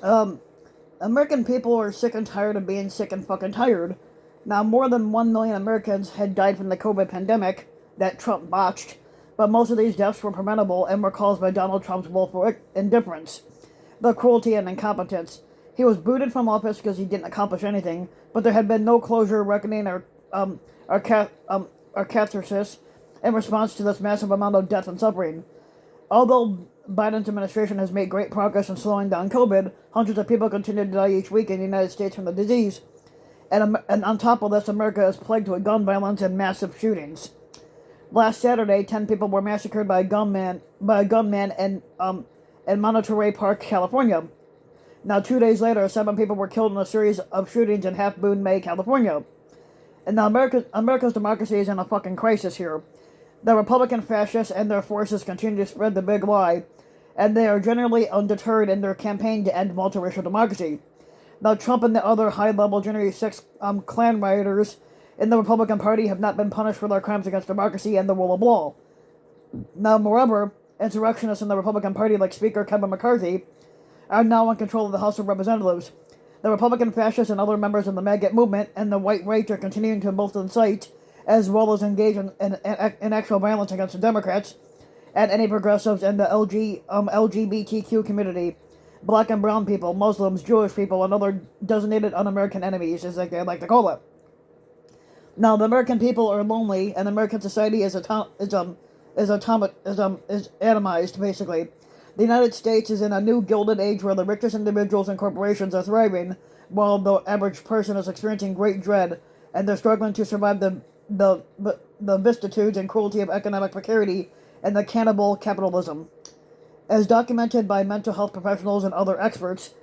Um, American people are sick and tired of being sick and fucking tired. Now, more than 1 million Americans had died from the COVID pandemic that Trump botched, but most of these deaths were preventable and were caused by Donald Trump's willful indifference, the cruelty and incompetence. He was booted from office because he didn't accomplish anything, but there had been no closure, reckoning, or catharsis in response to this massive amount of death and suffering. Although Biden's administration has made great progress in slowing down COVID, hundreds of people continue to die each week in the United States from the disease. And on top of this, America is plagued with gun violence and massive shootings. Last Saturday, 10 people were massacred by a gunman in Monterey Park, California. Now, 2 days later, 7 people were killed in a series of shootings in Half Moon Bay, California. And now America's democracy is in a fucking crisis here. The Republican fascists and their forces continue to spread the big lie, and they are generally undeterred in their campaign to end multiracial democracy. Now, Trump and the other high-level January 6 Klan rioters in the Republican Party have not been punished for their crimes against democracy and the rule of law. Now, moreover, insurrectionists in the Republican Party, like Speaker Kevin McCarthy, are now in control of the House of Representatives. The Republican fascists and other members of the MAGA movement and the white right are continuing to both incite as well as engage in actual violence against the Democrats and any progressives in the LGBTQ community, black and brown people, Muslims, Jewish people, and other designated un-American enemies, as they like to call it. Now, the American people are lonely, and American society is atomized, basically. The United States is in a new gilded age where the richest individuals and corporations are thriving, while the average person is experiencing great dread, and they're struggling to survive the vicissitudes and cruelty of economic precarity and the cannibal capitalism. As documented by mental health professionals and other experts,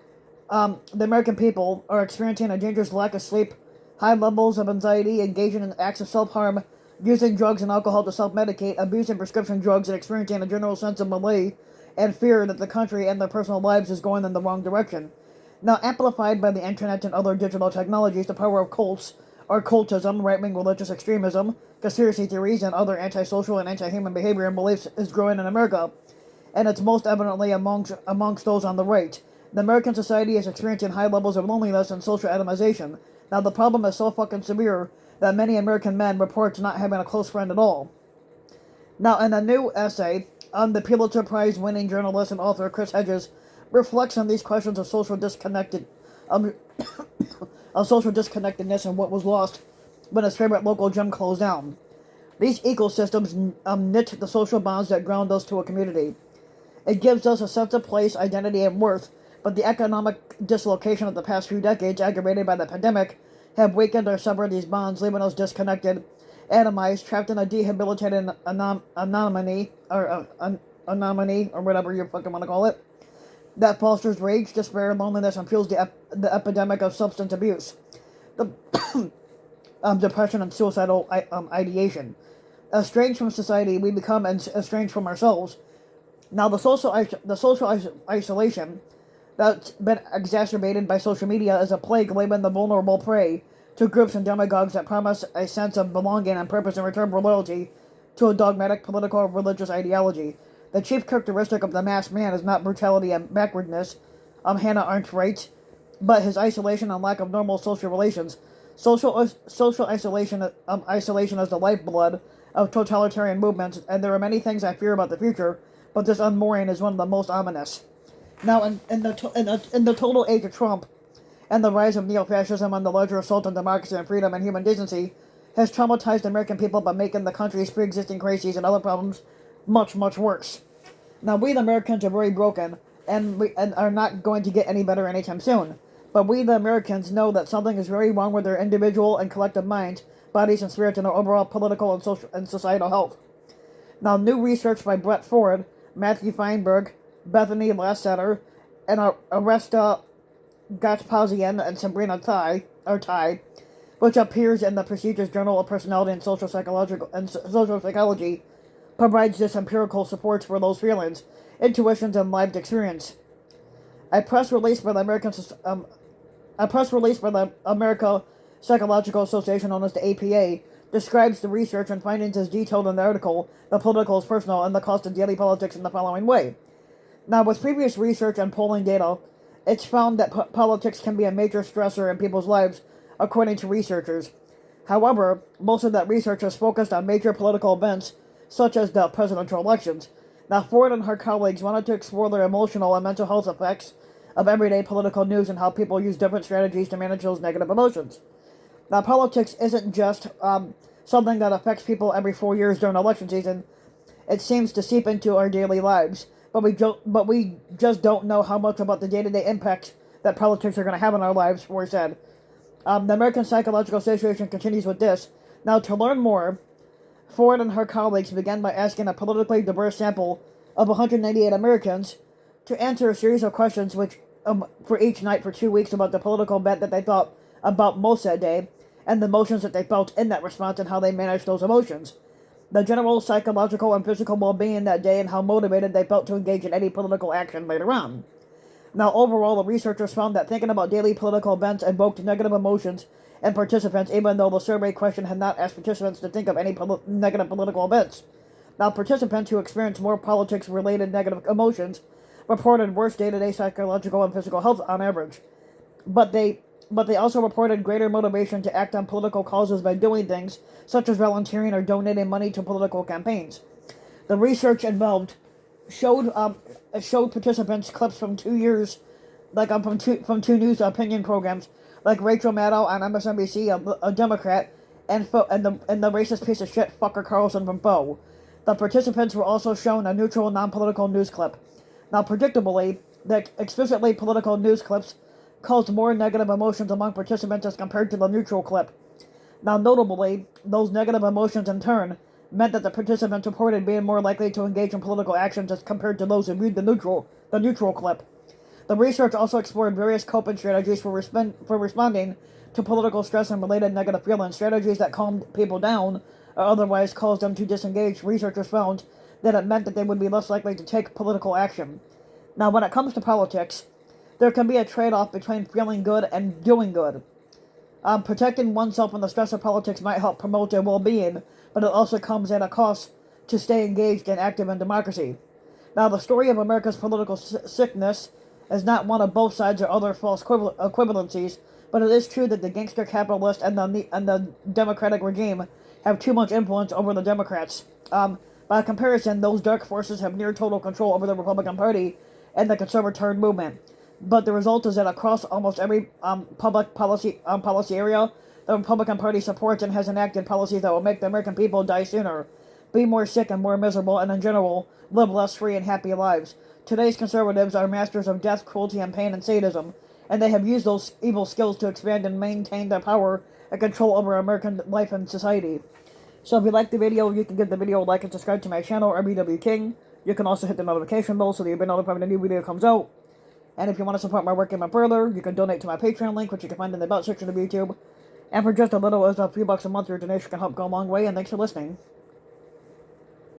the American people are experiencing a dangerous lack of sleep, high levels of anxiety, engaging in acts of self-harm, using drugs and alcohol to self-medicate, abusing prescription drugs, and experiencing a general sense of malaise and fear that the country and their personal lives is going in the wrong direction. Now, amplified by the internet and other digital technologies, the power of cults, or cultism, right-wing religious extremism, conspiracy theories, and other antisocial and anti-human behavior and beliefs is growing in America, and it's most evidently amongst those on the right. The American society is experiencing high levels of loneliness and social atomization. Now, the problem is so fucking severe that many American men report not having a close friend at all. Now, in a new essay, the Pulitzer Prize-winning journalist and author Chris Hedges reflects on these questions of social disconnectedness and what was lost when his favorite local gym closed down. These ecosystems knit the social bonds that ground us to a community. It gives us a sense of place, identity, and worth, but the economic dislocation of the past few decades, aggravated by the pandemic, have weakened or severed these bonds, leaving us disconnected, atomized, trapped in a debilitating anomaly, or whatever you fucking want to call it, that fosters rage, despair, loneliness, and fuels the epidemic of substance abuse, the depression, and suicidal ideation. Estranged from society, we become estranged from ourselves. Now, the social isolation that's been exacerbated by social media is a plague labeling the vulnerable prey to groups and demagogues that promise a sense of belonging and purpose in return for loyalty to a dogmatic political or religious ideology. The chief characteristic of the masked man is not brutality and backwardness, Hannah Arendt writes, but his isolation and lack of normal social relations. Social isolation is the lifeblood of totalitarian movements, and there are many things I fear about the future, but this unmooring is one of the most ominous. Now, in the total age of Trump, and the rise of neo-fascism and the larger assault on democracy and freedom and human decency has traumatized American people by making the country's pre-existing crises and other problems much, much worse. Now, we the Americans are very broken, and are not going to get any better anytime soon. But we the Americans know that something is very wrong with their individual and collective minds, bodies, and spirits, and their overall political and social and societal health. Now, new research by Brett Ford, Matthew Feinberg, Bethany Lasseter, and Aresta Gatspasian and Sabrina Tai, which appears in the Procedures Journal of Personality and Social Psychology, provides this empirical support for those feelings, intuitions, and lived experience. A press release by the America Psychological Association, known as the APA, describes the research and findings as detailed in the article "The Political is Personal and the Cost of Daily Politics" in the following way. Now, with previous research and polling data, It's found that politics can be a major stressor in people's lives, according to researchers. However, most of that research is focused on major political events, such as the presidential elections. Now, Ford and her colleagues wanted to explore the emotional and mental health effects of everyday political news and how people use different strategies to manage those negative emotions. Now, politics isn't just something that affects people every 4 years during election season. It seems to seep into our daily lives, but we just don't know how much about the day-to-day impacts that politics are going to have on our lives. Ford said. The American Psychological Association continues with this. Now, to learn more, Ford and her colleagues began by asking a politically diverse sample of 198 Americans to answer a series of questions for each night for 2 weeks about the political bet that they thought about most that day, and the emotions that they felt in that response and how they managed those emotions, the general psychological and physical well-being that day, and how motivated they felt to engage in any political action later on. Now, overall, the researchers found that thinking about daily political events evoked negative emotions in participants, even though the survey question had not asked participants to think of any negative political events. Now, participants who experienced more politics-related negative emotions reported worse day-to-day psychological and physical health on average. But they also reported greater motivation to act on political causes by doing things such as volunteering or donating money to political campaigns. The research involved showed participants clips from 2 years, from two news opinion programs, like Rachel Maddow on MSNBC, a Democrat, and the racist piece of shit Fucker Carlson from Foe. The participants were also shown a neutral, non-political news clip. Now, predictably, the explicitly political news clips caused more negative emotions among participants as compared to the neutral clip. Now, notably, those negative emotions in turn meant that the participants reported being more likely to engage in political actions as compared to those who viewed the neutral clip. The research also explored various coping strategies for responding to political stress and related negative feelings, strategies that calmed people down or otherwise caused them to disengage. Researchers found that it meant that they would be less likely to take political action. Now, when it comes to politics, there can be a trade-off between feeling good and doing good. Protecting oneself from the stress of politics might help promote their well-being, but it also comes at a cost to stay engaged and active in democracy. Now, the story of America's political sickness is not one of both sides or other false equivalencies, but it is true that the gangster capitalist and the Democratic regime have too much influence over the Democrats. By comparison, those dark forces have near total control over the Republican Party and the conservative movement. But the result is that across almost every public policy area, the Republican Party supports and has enacted policies that will make the American people die sooner, be more sick and more miserable, and in general, live less free and happy lives. Today's conservatives are masters of death, cruelty, and pain and sadism, and they have used those evil skills to expand and maintain their power and control over American life and society. So if you like the video, you can give the video a like and subscribe to my channel, RBW King. You can also hit the notification bell so that you'll be notified when a new video comes out. And if you want to support my work even further, you can donate to my Patreon link, which you can find in the About section of YouTube. And for just a little as a few bucks a month, your donation can help go a long way, and thanks for listening.